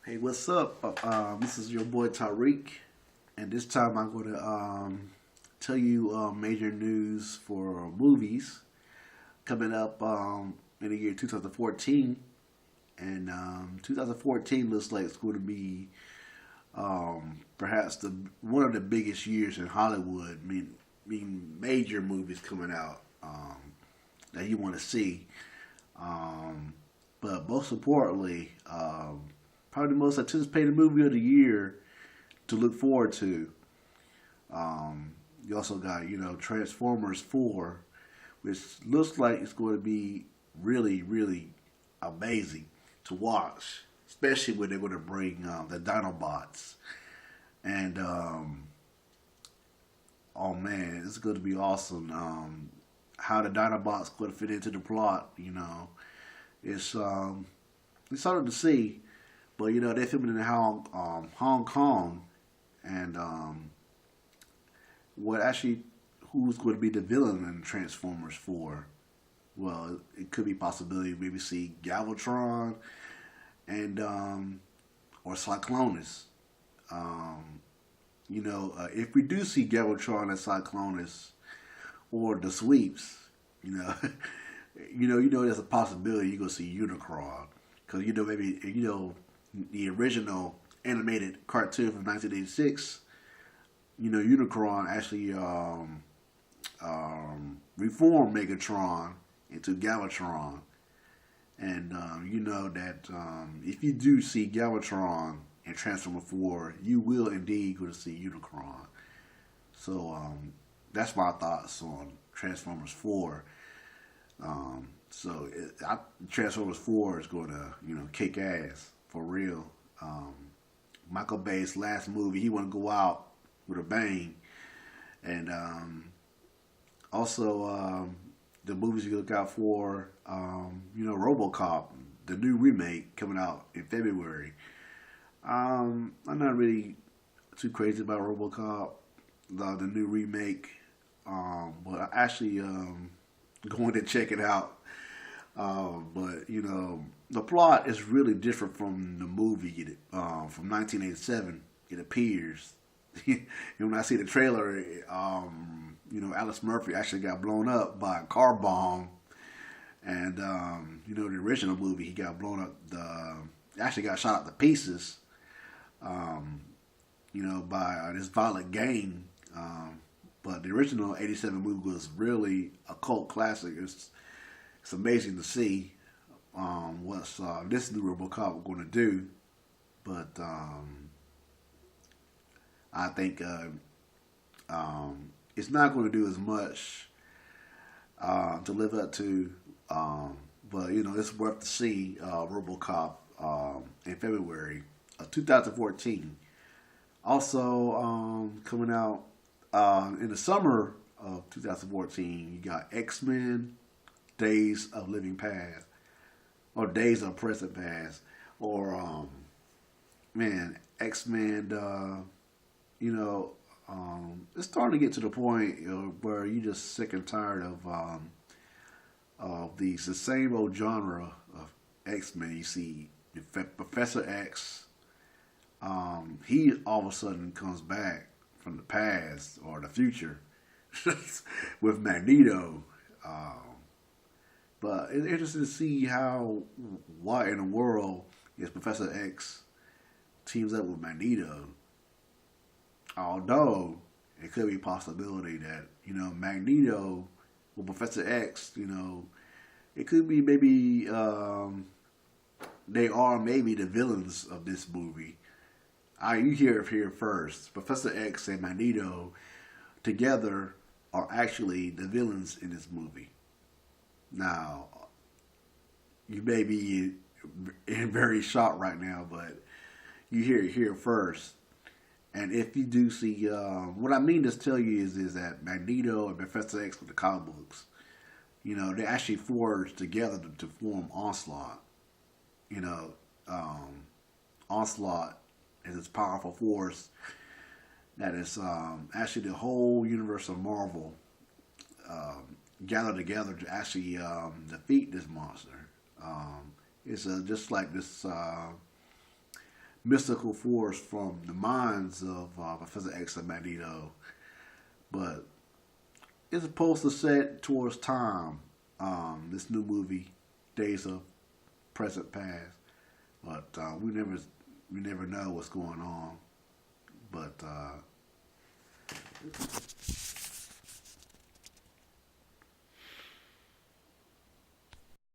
Hey, what's up? This is your boy Tariq, and this time I'm going to tell you major news for movies coming up in the year 2014. And 2014 looks like it's going to be perhaps the one of the biggest years in Hollywood. Mean major movies coming out that you want to see. Um, but most importantly, probably the most anticipated movie of the year to look forward to. You also got, Transformers 4, which looks like it's going to be really, really amazing to watch, especially when they're going to bring the Dinobots. And, oh man, it's going to be awesome. How the Dinobots going to fit into the plot, it's, it's something to see. But they're filming in Hong Kong, and what actually who's going to be the villain in Transformers 4? Well, it could be a possibility maybe see Galvatron and or Cyclonus. Um, if we do see Galvatron and Cyclonus or the Sweeps, you know, there's a possibility you're gonna see Unicron because maybe the original animated cartoon from 1986. Unicron actually reformed Megatron into Galvatron, and you know that if you do see Galvatron in Transformer 4, you will indeed go to see Unicron. So that's my thoughts on Transformers 4. Transformers 4 is going to kick ass for real. Um, Michael Bay's last movie, he want to go out with a bang, and also the movies you look out for, RoboCop, the new remake coming out in February. I'm not really too crazy about RoboCop, the new remake, but I actually going to check it out. But the plot is really different from the movie from 1987. It appears. When I see the trailer, Alice Murphy actually got blown up by a car bomb, and the original movie he got blown up. Actually got shot up to pieces. By this violent gang. But the original '87 movie was really a cult classic. It's amazing to see what this new RoboCop going to do, but I think it's not going to do as much to live up to. But it's worth to see RoboCop in February of 2014. Also coming out in the summer of 2014, you got X-Men Days of Living Past, or Days of Present Past, or X-Men. It's starting to get to the point where you're just sick and tired of the same old genre of X-Men. You see Professor X. He all of a sudden comes back from the past or the future with Magneto. But it's interesting to see why in the world is Professor X teams up with Magneto. Although it could be a possibility that Magneto with Professor X, it could be maybe they are maybe the villains of this movie. You hear it here first. Professor X and Magneto together are actually the villains in this movie. Now, you may be very shocked right now, but you hear it here first. And if you do see, what I mean to tell you is that Magneto and Professor X with the comic books, they actually forged together to form Onslaught. Onslaught is this powerful force that is actually the whole universe of Marvel gathered together to actually defeat this monster. It's just like this mystical force from the minds of Professor X and Magneto, but it's supposed to set towards time. This new movie, Days of Present Past, but we never know what's going on. But